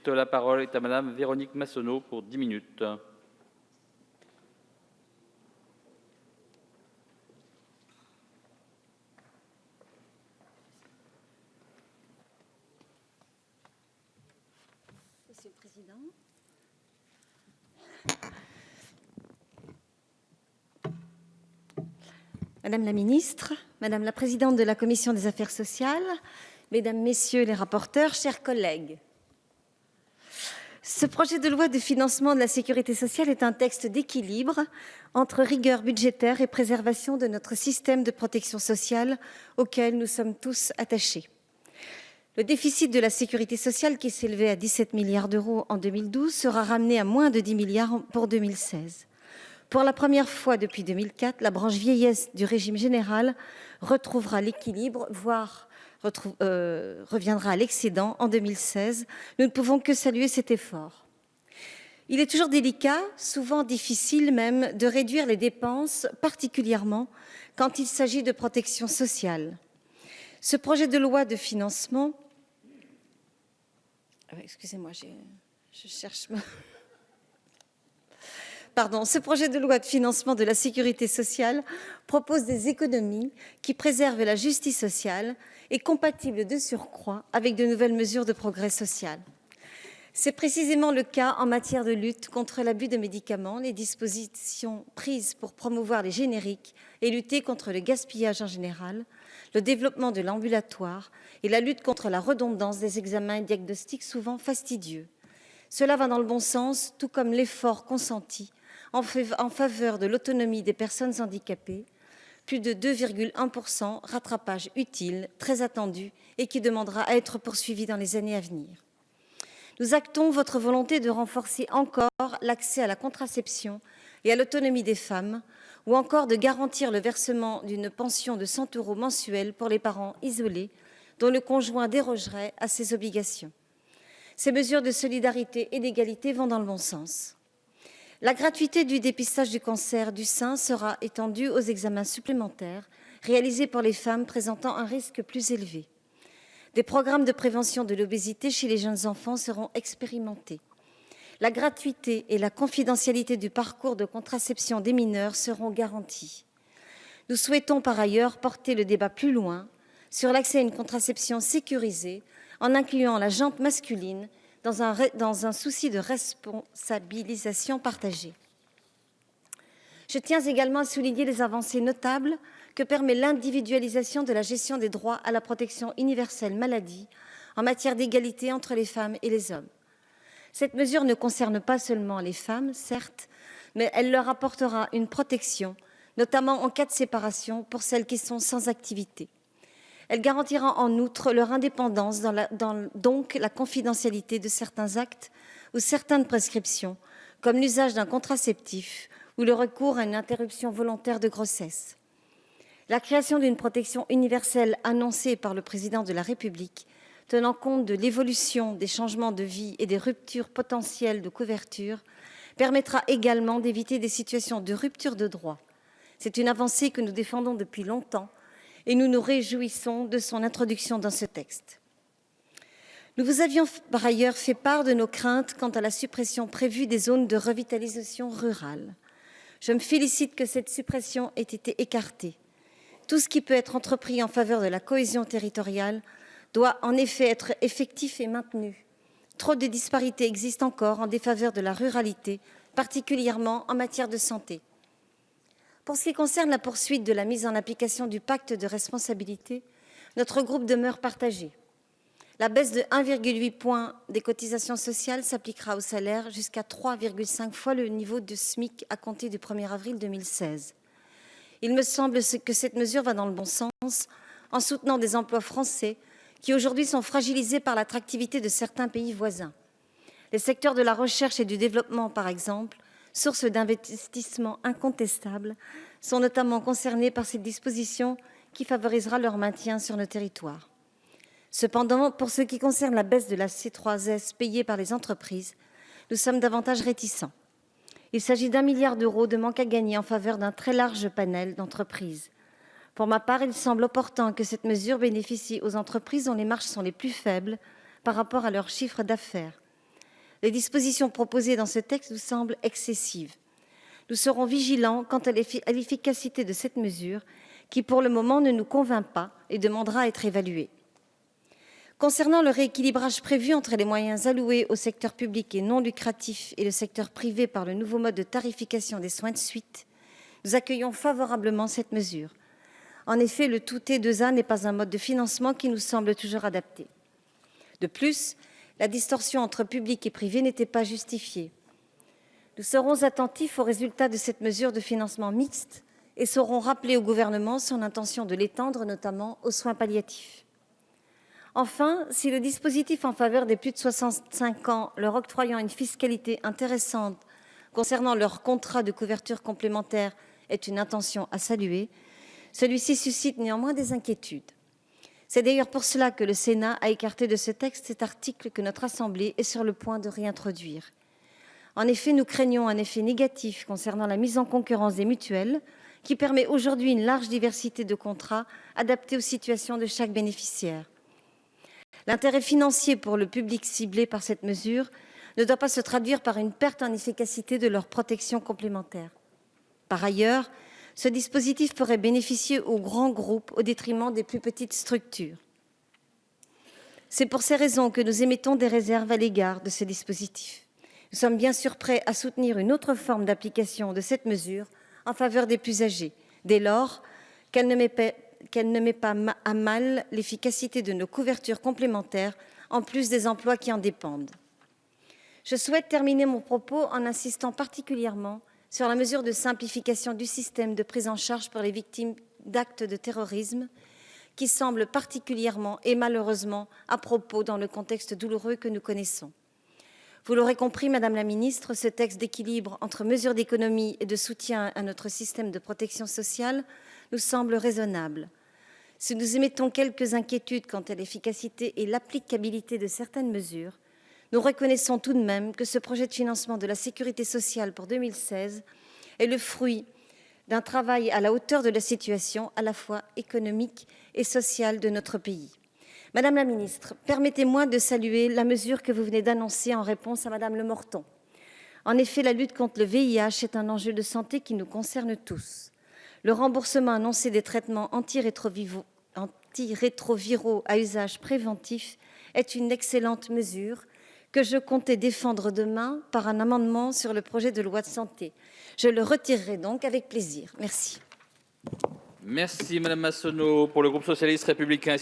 socialiste. La parole est à Madame Véronique Massonneau pour 10 minutes. Monsieur le Président. Madame la Ministre, Madame la Présidente de la Commission des Affaires sociales, Mesdames, Messieurs les rapporteurs, chers collègues. Ce projet de loi de financement de la sécurité sociale est un texte d'équilibre entre rigueur budgétaire et préservation de notre système de protection sociale auquel nous sommes tous attachés. Le déficit de la sécurité sociale, qui s'élevait à 17 milliards d'euros en 2012, sera ramené à moins de 10 milliards pour 2016. Pour la première fois depuis 2004, la branche vieillesse du régime général retrouvera l'équilibre, voire reviendra à l'excédent en 2016. Nous ne pouvons que saluer cet effort. Il est toujours délicat, souvent difficile même, de réduire les dépenses, particulièrement quand il s'agit de protection sociale. Ce projet de loi de financement... Excusez-moi, je cherche... Ce projet de loi de financement de la sécurité sociale propose des économies qui préservent la justice sociale et compatibles de surcroît avec de nouvelles mesures de progrès social. C'est précisément le cas en matière de lutte contre l'abus de médicaments, les dispositions prises pour promouvoir les génériques et lutter contre le gaspillage en général, le développement de l'ambulatoire et la lutte contre la redondance des examens et diagnostics souvent fastidieux. Cela va dans le bon sens, tout comme l'effort consenti en faveur de l'autonomie des personnes handicapées, plus de 2,1%, rattrapage utile, très attendu et qui demandera à être poursuivi dans les années à venir. Nous actons votre volonté de renforcer encore l'accès à la contraception et à l'autonomie des femmes, ou encore de garantir le versement d'une pension de 100 € mensuels pour les parents isolés dont le conjoint dérogerait à ses obligations. Ces mesures de solidarité et d'égalité vont dans le bon sens. La gratuité du dépistage du cancer du sein sera étendue aux examens supplémentaires réalisés pour les femmes présentant un risque plus élevé. Des programmes de prévention de l'obésité chez les jeunes enfants seront expérimentés. La gratuité et la confidentialité du parcours de contraception des mineurs seront garanties. Nous souhaitons par ailleurs porter le débat plus loin sur l'accès à une contraception sécurisée en incluant la jante masculine dans un souci de responsabilisation partagée. Je tiens également à souligner les avancées notables que permet l'individualisation de la gestion des droits à la protection universelle maladie en matière d'égalité entre les femmes et les hommes. Cette mesure ne concerne pas seulement les femmes, certes, mais elle leur apportera une protection, notamment en cas de séparation pour celles qui sont sans activité. Elle garantira en outre leur indépendance, donc la confidentialité de certains actes ou certaines prescriptions, comme l'usage d'un contraceptif ou le recours à une interruption volontaire de grossesse. La création d'une protection universelle annoncée par le Président de la République, tenant compte de l'évolution des changements de vie et des ruptures potentielles de couverture, permettra également d'éviter des situations de rupture de droit. C'est une avancée que nous défendons depuis longtemps et nous nous réjouissons de son introduction dans ce texte. Nous vous avions par ailleurs fait part de nos craintes quant à la suppression prévue des zones de revitalisation rurale. Je me félicite que cette suppression ait été écartée. Tout ce qui peut être entrepris en faveur de la cohésion territoriale doit en effet être effectif et maintenu. Trop de disparités existent encore en défaveur de la ruralité, particulièrement en matière de santé. Pour ce qui concerne la poursuite de la mise en application du pacte de responsabilité, notre groupe demeure partagé. La baisse de 1,8 point des cotisations sociales s'appliquera aux salaires jusqu'à 3,5 fois le niveau de SMIC à compter du 1er avril 2016. Il me semble que cette mesure va dans le bon sens en soutenant des emplois français qui aujourd'hui sont fragilisés par l'attractivité de certains pays voisins. Les secteurs de la recherche et du développement, par exemple, source d'investissements incontestables, sont notamment concernés par cette disposition qui favorisera leur maintien sur nos territoires. Cependant, pour ce qui concerne la baisse de la C3S payée par les entreprises, nous sommes davantage réticents. Il s'agit d'1 milliard d'euros de manque à gagner en faveur d'un très large panel d'entreprises. Pour ma part, il semble opportun que cette mesure bénéficie aux entreprises dont les marges sont les plus faibles par rapport à leur chiffre d'affaires. Les dispositions proposées dans ce texte nous semblent excessives. Nous serons vigilants quant à l'efficacité de cette mesure qui, pour le moment, ne nous convainc pas et demandera à être évaluée. Concernant le rééquilibrage prévu entre les moyens alloués au secteur public et non lucratif et le secteur privé par le nouveau mode de tarification des soins de suite, nous accueillons favorablement cette mesure. En effet, le tout T2A n'est pas un mode de financement qui nous semble toujours adapté. De plus, la distorsion entre public et privé n'était pas justifiée. Nous serons attentifs aux résultats de cette mesure de financement mixte et saurons rappeler au gouvernement son intention de l'étendre, notamment aux soins palliatifs. Enfin, si le dispositif en faveur des plus de 65 ans, leur octroyant une fiscalité intéressante concernant leur contrat de couverture complémentaire, est une intention à saluer, celui-ci suscite néanmoins des inquiétudes. C'est d'ailleurs pour cela que le Sénat a écarté de ce texte cet article que notre Assemblée est sur le point de réintroduire. En effet, nous craignons un effet négatif concernant la mise en concurrence des mutuelles, qui permet aujourd'hui une large diversité de contrats adaptés aux situations de chaque bénéficiaire. L'intérêt financier pour le public ciblé par cette mesure ne doit pas se traduire par une perte en efficacité de leur protection complémentaire. Par ailleurs, ce dispositif pourrait bénéficier aux grands groupes au détriment des plus petites structures. C'est pour ces raisons que nous émettons des réserves à l'égard de ce dispositif. Nous sommes bien sûr prêts à soutenir une autre forme d'application de cette mesure en faveur des plus âgés, dès lors qu'elle ne met pas à mal l'efficacité de nos couvertures complémentaires, en plus des emplois qui en dépendent. Je souhaite terminer mon propos en insistant particulièrement sur la mesure de simplification du système de prise en charge pour les victimes d'actes de terrorisme, qui semble particulièrement et malheureusement à propos dans le contexte douloureux que nous connaissons. Vous l'aurez compris, Madame la Ministre, ce texte d'équilibre entre mesures d'économie et de soutien à notre système de protection sociale nous semble raisonnable. Si nous émettons quelques inquiétudes quant à l'efficacité et l'applicabilité de certaines mesures, nous reconnaissons tout de même que ce projet de financement de la sécurité sociale pour 2016 est le fruit d'un travail à la hauteur de la situation à la fois économique et sociale de notre pays. Madame la Ministre, permettez-moi de saluer la mesure que vous venez d'annoncer en réponse à Madame Le Morton. En effet, la lutte contre le VIH est un enjeu de santé qui nous concerne tous. Le remboursement annoncé des traitements antirétroviraux à usage préventif est une excellente mesure que je comptais défendre demain par un amendement sur le projet de loi de santé. Je le retirerai donc avec plaisir. Merci. Merci Madame Massonneau. Pour le groupe socialiste républicain.